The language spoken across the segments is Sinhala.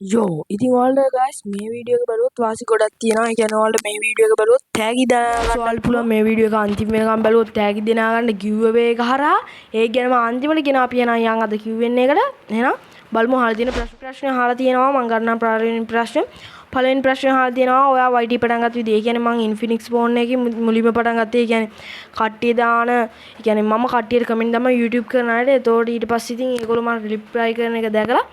ඉතින් ඔයාලට guys මේ වීඩියෝ එක බලුවොත් වාසි ගොඩක් තියෙනවා. ඒ කියන්නේ ඔයාලට මේ වීඩියෝ එක බලුවොත් තෑගි දා ගන්න ඔයාලට පුළුවන් මේ වීඩියෝ එක අන්තිම වෙනකම් බලුවොත් තෑගි දිනා ගන්න giveaway එක හරහා. ඒ කියනම අන්තිමට කියන අපි යන යන් අද Q&A එකට. එහෙනම් බලමු අහලා තියෙන ප්‍රශ්න අහලා තියෙනවා. මම ගන්නම් පළවෙනි ප්‍රශ්න. පළවෙනි ප්‍රශ්නේ අහලා තියෙනවා ඔයා YT පටන් ගත්ත විදිහ. ඒ කියන්නේ මම Infinix phone එකකින් මුලින්ම පටන් ගත්තේ. ඒ කියන්නේ කට්ටිය දාන ඒ කියන්නේ මම කට්ටියට කමෙන්ට් දාම YouTube කරන අයට. ඒතකොට ඊට පස්සේ ඉතින් ඒගොල්ලෝ මට රිප්ලයි කරන එක දැකලා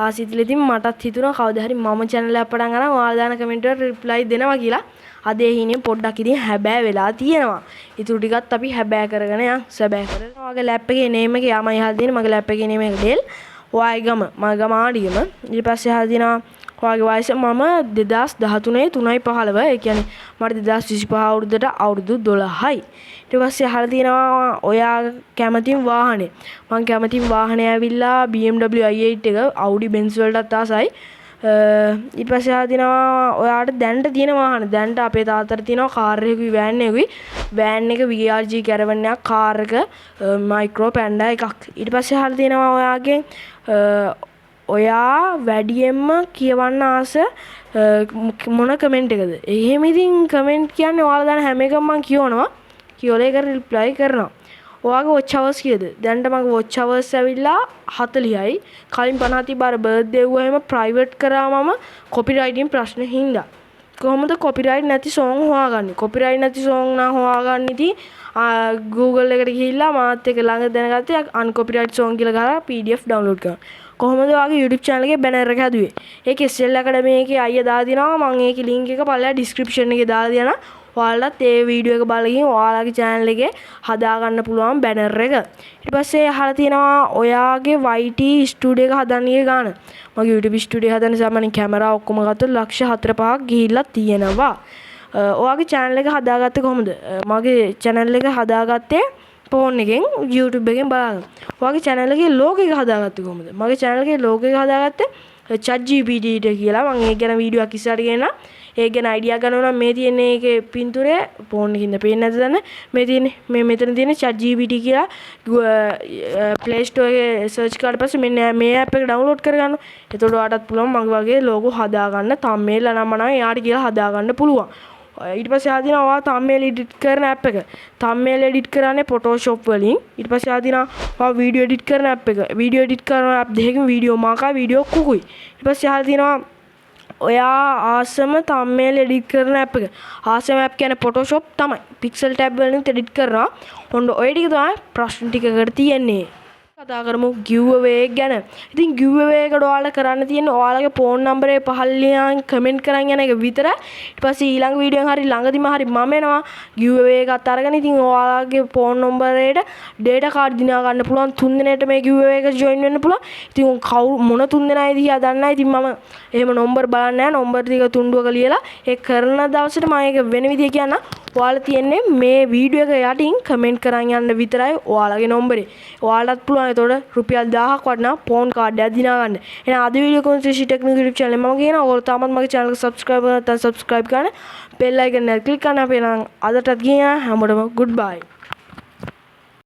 ආසිතිල ඉතින් මටත් හිතුණා කවදා හරි මම channel එක පටන් ගන්න ඔයාලා දාන කමෙන්ට් වලට රිප්ලයි දෙනවා කියලා. අද ඒ හිණින් පොඩ්ඩක් ඉතින් හැබෑ වෙලා තියෙනවා. ඊටු ටිකත් අපි හැබෑ කරගෙන යන් සැබෑ කරගෙන. ඔයාගේ ලැප් එකේ නේම් එක යාමයි අහලා තියෙන මගේ ලැප් එකේ නේම් එක ඩෙල්. ඔයාගේ ගම මගේ ගම ආඩියම. ඊට පස්සේ අහලා තියෙනවා ඔයාගේ වයස මම 2013 3.15. ඒ කියන්නේ මට 2025 අවුරුද්දට අවුරුදු 12යි. ඊට පස්සේ අහලා තියෙනවා ඔයා කැමතිම වාහනේ. මම කැමතිම වාහනේ ඇවිල්ලා BMW i8 එක Audi Benz වලටත් ආසයි. ඊට පස්සේ අහලා තියෙනවා ඔයාට දැනට තියෙන වාහන. දැනට අපේ තාත්තට තියෙනවා කාර් එකකුයි වෑන් එකකුයි. වෑන් එක VRG caravan එකක්, කාර් එක මයික්‍රෝ පැන්ඩා එකක්. ඊට පස්සේ අහලා තියෙනවා ඔයාගෙන් ඔයා වැඩියෙන්ම කියවන්න ආස මොන කමෙන්ට් එකද? එහෙම ඉතින් කමෙන්ට් කියන්නේ ඔයාලා දාන හැම එකම මම කියවනවා. කියවලා ඒක රිප්ලයි කරනවා. ඔයාගේ watch hours කීයද? දැන්ට මගේ watch hours ඇවිල්ලා 40යි. කලින් 50 තිබ්බ අර බර්ත්ඩේ වුවා එහෙම ප්‍රයිවට් කරා මම කොපිරයිටින් ප්‍රශ්න හින්දා. කොහොමද කොපිරයිට් නැති සෝං හොයාගන්නේ? කොපිරයිට් නැති සෝං නම් හොයාගන්න ඉතින් Google එකට ගිහිල්ලා මාත් එක්ක ළඟ දැනගත්තේ uncopyright song කියලා ගහලා PDF download කරනවා. කොහොමද ඔයාගේ YouTube channel එකේ banner එක හැදුවේ? ඒකේ SL Academy එකේ අයියා දාලා දිනවා. මම ඒකේ link එක පල්ලෙහා description එකේ දාලා දිනවා. ඔයාලට ඒ වීඩියෝ එක බලලා ඔයාලගේ channel එකේ හදා ගන්න පුළුවන් banner එක. ඊට පස්සේ අහලා තියෙනවා ඔයාගේ YT studio එක හදන්නේ ගාන. මගේ YouTube studio හදන්න සාමාන්‍යයෙන් කැමරා ඔක්කොම ගත්තොත් ලක්ෂ 4-5ක් ගිහිල්ලා තියෙනවා. ඔයාගේ channel එක හදාගත්තේ කොහොමද? මගේ channel එක හදාගත්තේ phone එකෙන් YouTube එකෙන් බලන්න. ඔයාගේ channel එකේ logo එක හදාගත්තේ කොහොමද? මගේ channel එකේ logo එක හදාගත්තේ ChatGPT කියලා. මම ඒක ගැන වීඩියෝ එකක් ඉස්සරහට ගෙනනා. ඒක ගැන අයිඩියා ගන්නවා නම් මේ තියෙන එකේ පින්තූරය phone එකකින්ද පේන්නේ නැද්ද දන්නේ? මේ තියෙන්නේ මේ මෙතන තියෙන ChatGPT කියලා Play Store එකේ search කරලා පස්සේ මෙන්න මේ app එක download කරගන්න. එතකොට ඔයාටත් පුළුවන් මගේ වගේ logo හදාගන්න. thumbnail අනම්ම නම් එයාට කියලා හදාගන්න පුළුවන්. ඊට පස්සේ ආදිනවා ඔයා thumbnail edit කරන app එක. thumbnail edit කරන්නේ Photoshop වලින්. ඊට පස්සේ ආදිනවා ඔයා video edit කරන app එක. video edit කරන app දෙකකින් video මාකා video කුකුයි. ඊට පස්සේ ආදිනවා ඔයා ආසම thumbnail edit කරන app එක. ආසම app කියන්නේ Photoshop තමයි. pixel tab වලින් edit කරනවා. ඔන්න ඔය ටික තමයි ප්‍රශ්න ටිකකට තියෙන්නේ. කතා කරමු giveaway එක ගැන. ඉතින් giveaway එකට ඔයාලා කරන්න තියෙන්නේ ඔයාලගේ phone number එක පහළින් comment කරන් යන එක විතරයි. ඊට පස්සේ ඊළඟ වීඩියෝ එකෙන් හරි ළඟදිම හරි මම එනවා giveaway එකත් අරගෙන. ඉතින් ඔයාලගේ phone number එකට data card දිනා ගන්න පුළුවන්. 3 දිනකට මේ giveaway එක join වෙන්න පුළුවන්. ඉතින් කවුරු මොන 3 දෙනායිද කියලා දන්නේ නැහැ. ඉතින් මම එහෙම number බලන්නේ නැහැ. number ටික තුන්ඩුවක ලියලා ඒ කරන දවසට මම ඒක වෙන විදිය කියන්න. ඔයාලා තියෙන්නේ මේ වීඩියෝ එක යටින් comment කරන් යන්න විතරයි ඔයාලගේ number එක. ඔයාලටත් පුළුවන් එතකොට රුපියල් 1000ක් වටනා phone card එකක් දිනා ගන්න. එහෙනම් අද වීඩියෝ කොන්සෙෂි ටෙක්නිකල් YouTube channel එක මම කියනවා ඔයාලා තාමත් මගේ channel එක subscribe කරලා නැත්නම් subscribe කරන්න. bell icon එක click කරන්න. අපි නම් අදටත් ගියා හැමෝටම goodbye.